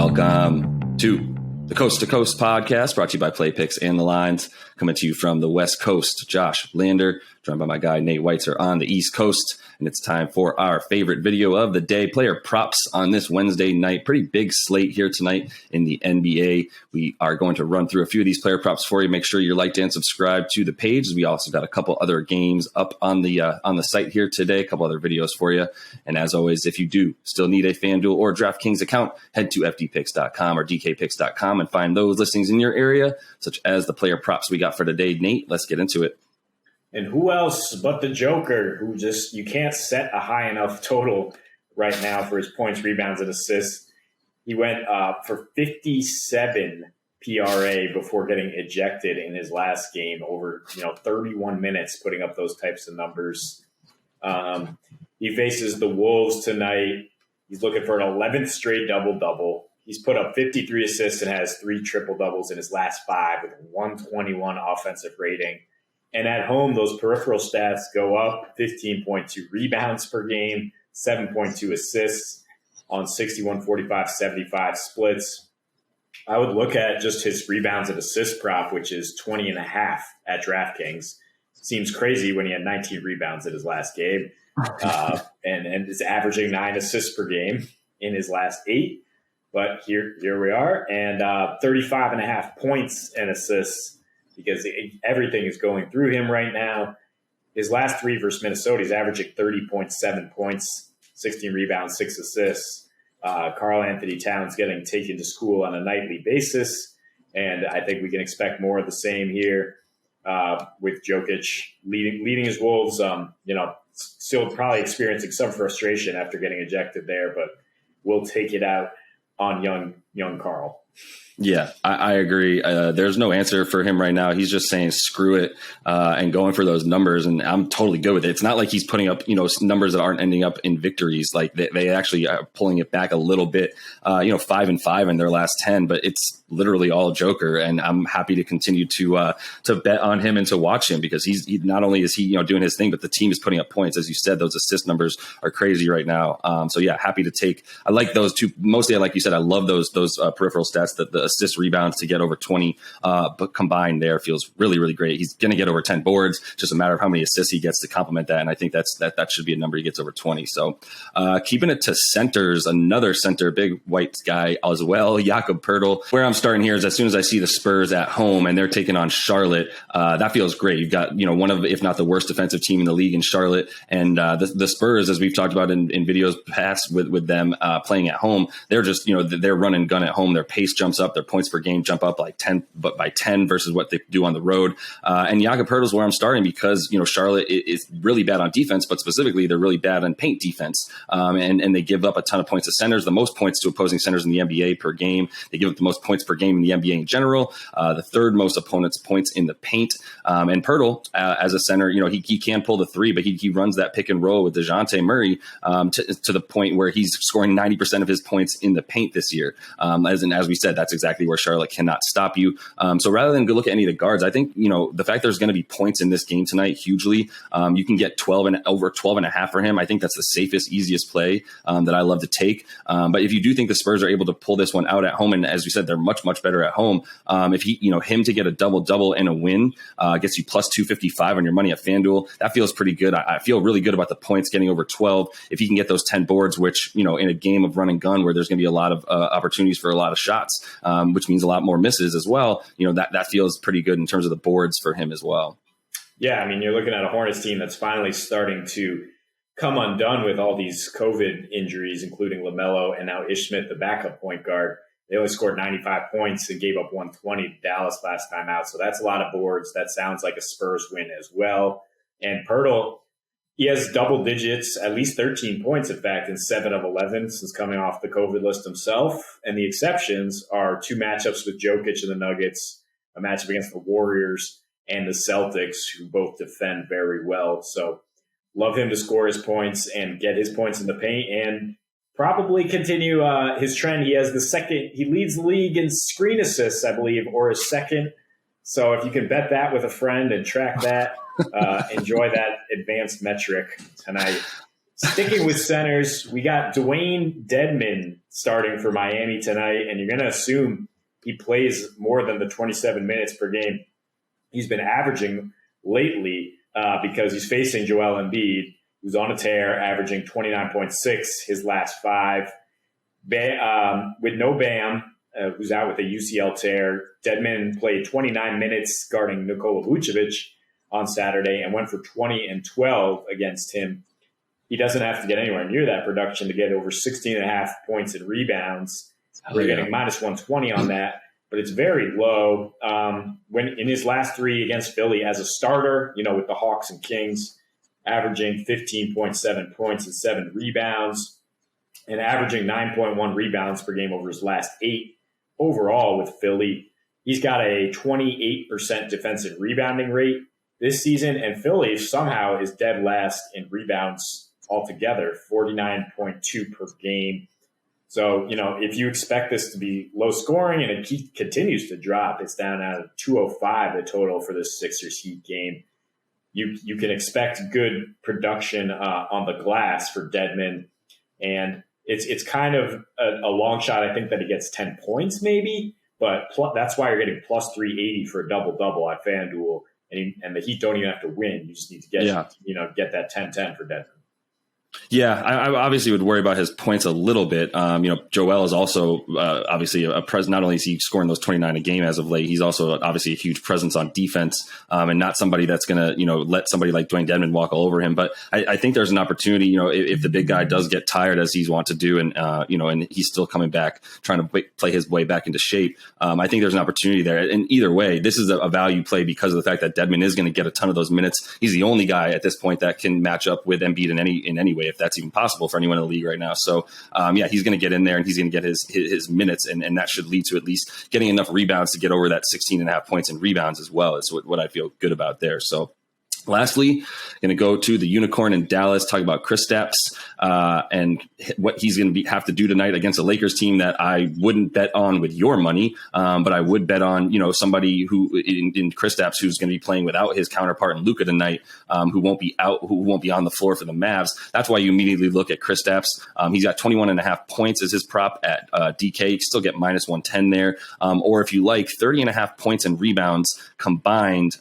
Welcome to the Coast to Coast podcast, brought to you by Play Picks and the Lines, coming to you from the West Coast. Josh Lander, joined by my guy Nate Weitzer on the East Coast, and it's time for our favorite video of the day, player props on this Wednesday night. Pretty big slate here tonight in the NBA. We are going to run through a few of these player props for you. Make sure you're liked and subscribed to the page. We also got a couple other games up on the site here today, a couple other videos for you. And as always, if you do still need a FanDuel or DraftKings account, head to fdpicks.com or dkpicks.com and find those listings in your area, such as the player props we got for today. Nate, let's get into it. And who else but the Joker, who just, you can't set a high enough total right now for his points, rebounds, and assists. He went for 57 PRA before getting ejected in his last game, over 31 minutes, putting up those types of numbers. He faces the Wolves tonight. He's looking for an 11th straight double-double. He's put up 53 assists and has 3 triple-doubles in his last 5 with 121 offensive rating. And at home, those peripheral stats go up: 15.2 rebounds per game, 7.2 assists on 61, 45, 75 splits. I would look at just his rebounds and assist prop, which is 20.5 at DraftKings. Seems crazy when he had 19 rebounds in his last game and is averaging 9 assists per game in his last 8. But here we are, and 35.5 points and assists, because everything is going through him right now. His last 3 versus Minnesota, he's averaging 30.7 points, 16 rebounds, 6 assists. Karl Anthony Towns getting taken to school on a nightly basis, and I think we can expect more of the same here with Jokic leading his Wolves. Still probably experiencing some frustration after getting ejected there, but we'll take it out on young Karl. Yeah, I agree. There's no answer for him right now. He's just saying screw it and going for those numbers, and I'm totally good with it. It's not like he's putting up numbers that aren't ending up in victories. Like they actually are pulling it back a little bit. 5-5 in their last 10, but it's literally all Joker. And I'm happy to continue to bet on him and to watch him, because he not only is he doing his thing, but the team is putting up points. As you said, those assist numbers are crazy right now. So yeah, happy to take. I like those two mostly. Like you said, I love those peripheral stats, that the assist rebounds to get over 20, but combined there feels really, really great. He's going to get over 10 boards, just a matter of how many assists he gets to complement that. And I think that should be a number he gets over 20. So keeping it to centers, another center, big white guy as well, Jakob Poeltl. Where I'm starting here is as soon as I see the Spurs at home and they're taking on Charlotte, that feels great. You've got, one of, if not the worst defensive team in the league in Charlotte. And the Spurs, as we've talked about in videos past with them playing at home, they're just, they're run and gun at home. Their pace jumps up, their points per game jump up like 10, but by 10 versus what they do on the road. And Jakob Poeltl is where I'm starting, because, Charlotte is really bad on defense, but specifically they're really bad on paint defense. And they give up a ton of points to centers, the most points to opposing centers in the NBA per game. They give up the most points per game in the NBA in general, the third most opponents' points in the paint. And Poeltl, as a center, he can pull the 3, but he runs that pick and roll with DeJounte Murray to the point where he's scoring 90% of his points in the paint this year. As we said, that's exactly where Charlotte cannot stop you. So rather than go look at any of the guards, I think, the fact there's going to be points in this game tonight, hugely. You can get 12 and over 12.5 for him. I think that's the safest, easiest play that I love to take. But if you do think the Spurs are able to pull this one out at home, and as you said, they're much, much better at home. If him to get a double and a win gets you plus 255 on your money at FanDuel, that feels pretty good. I feel really good about the points getting over 12. If he can get those 10 boards, which, in a game of run and gun where there's going to be a lot of opportunities for a lot of shots, which means a lot more misses as well, that feels pretty good in terms of the boards for him as well. Yeah, you're looking at a Hornets team that's finally starting to come undone with all these COVID injuries, including LaMelo and now Ish Smith, the backup point guard. They only scored 95 points and gave up 120 to Dallas last time out. So that's a lot of boards. That sounds like a Spurs win as well. And Poeltl, he has double digits, at least 13 points, in fact, in 7 of 11 since coming off the COVID list himself. And the exceptions are 2 matchups with Jokic and the Nuggets, a matchup against the Warriors and the Celtics, who both defend very well. So love him to score his points and get his points in the paint, and probably continue his trend. He leads the league in screen assists, I believe, or is second. So if you can bet that with a friend and track that, enjoy that advanced metric tonight. Sticking with centers, we got Dwayne Dedmon starting for Miami tonight, and you're going to assume he plays more than the 27 minutes per game he's been averaging lately because he's facing Joel Embiid, who's on a tear, averaging 29.6 his last 5. With no Bam, who's out with a UCL tear, Dedmon played 29 minutes guarding Nikola Vucevic on Saturday and went for 20 and 12 against him. He doesn't have to get anywhere near that production to get over 16.5 points and rebounds. We're getting minus 120 on that, but it's very low. When in his last 3 against Philly as a starter, with the Hawks and Kings, averaging 15.7 points and 7 rebounds, and averaging 9.1 rebounds per game over his last 8 overall with Philly. He's got a 28% defensive rebounding rate this season, and Philly somehow is dead last in rebounds altogether, 49.2 per game. So, if you expect this to be low scoring and it continues to drop, it's down at 205 the total for this Sixers Heat game. You can expect good production on the glass for Dedmon, and it's kind of a long shot. I think that he gets 10 points maybe, but that's why you're getting plus 380 for a double-double at FanDuel, and the Heat don't even have to win. You just need to get get that 10-10 for Dedmon. Yeah, I obviously would worry about his points a little bit. Joel is also obviously a presence. Not only is he scoring those 29 a game as of late, he's also obviously a huge presence on defense, and not somebody that's going to let somebody like Dwayne Dedmon walk all over him. But I think there's an opportunity. If the big guy does get tired as he's want to do, and and he's still coming back, trying to play his way back into shape. I think there's an opportunity there. And either way, this is a value play because of the fact that Dedmon is going to get a ton of those minutes. He's the only guy at this point that can match up with Embiid in any way, if that's even possible for anyone in the league right now. So, he's going to get in there and he's going to get his minutes, and that should lead to at least getting enough rebounds to get over that 16.5 points in rebounds as well. It's what I feel good about there. So, lastly, going to go to the Unicorn in Dallas, talk about Kristaps and what he's going to have to do tonight against a Lakers team that I wouldn't bet on with your money, but I would bet on somebody who in Kristaps who's going to be playing without his counterpart in Luka tonight, who won't be on the floor for the Mavs. That's why you immediately look at Kristaps. He's got 21.5 points as his prop at DK. You can still get minus 110 there, or if you like 30.5 points and rebounds combined.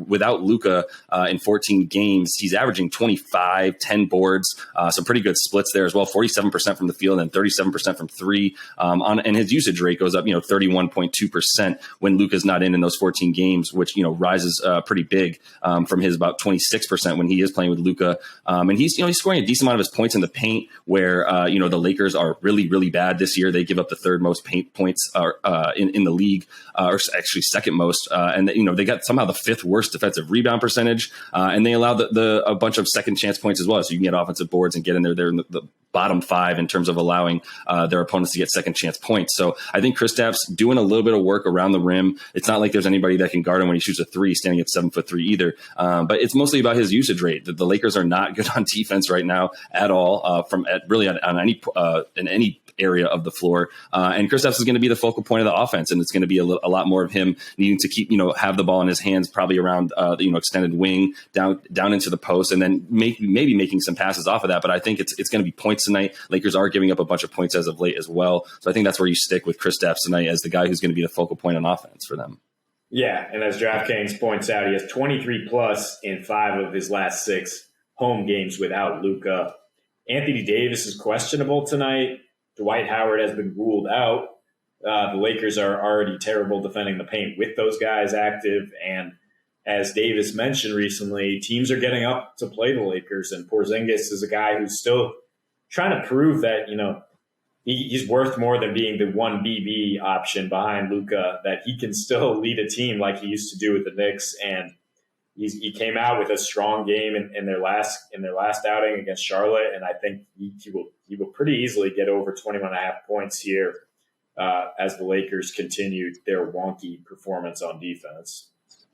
Without Luka. In 14 games, he's averaging 25, 10 boards, some pretty good splits there as well, 47% from the field and 37% from 3. And his usage rate goes up, 31.2% when Luka's not in those 14 games, which, rises pretty big from his about 26% when he is playing with Luka. And he's scoring a decent amount of his points in the paint where, the Lakers are really, really bad this year. They give up the third most paint points in the league, or actually second most. And, they got somehow the 5th worst defensive rebound percentage. And they allow a bunch of second chance points as well. So you can get offensive boards and get in there. They're in the bottom 5 in terms of allowing their opponents to get second chance points. So I think Kristaps doing a little bit of work around the rim. It's not like there's anybody that can guard him when he shoots a 3 standing at 7'3" either. But it's mostly about his usage rate. The Lakers are not good on defense right now at all, in any area of the floor. And Kristaps is going to be the focal point of the offense. And it's going to be a lot more of him needing to keep, have the ball in his hands, probably around extended wing down into the post, and then maybe making some passes off of that. But I think it's going to be points tonight. Lakers are giving up a bunch of points as of late as well. So I think that's where you stick with Kristaps tonight as the guy who's going to be the focal point on offense for them. Yeah, and as DraftKings points out, he has 23 plus in 5 of his last 6 home games without Luka. Anthony Davis is questionable tonight. Dwight Howard has been ruled out. The Lakers are already terrible defending the paint with those guys active. And as Davis mentioned recently, teams are getting up to play the Lakers. And Porzingis is a guy who's still trying to prove that, he's worth more than being the 1 BB option behind Luka, that he can still lead a team like he used to do with the Knicks. And he came out with a strong game in their last outing against Charlotte, and I think he will pretty easily get over 21.5 points here as the Lakers continue their wonky performance on defense.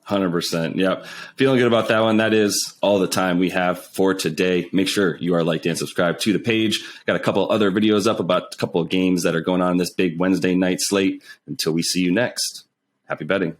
100%. Yep. Feeling good about that one. That is all the time we have for today. Make sure you are liked and subscribed to the page. Got a couple other videos up about a couple of games that are going on this big Wednesday night slate. Until we see you next, happy betting.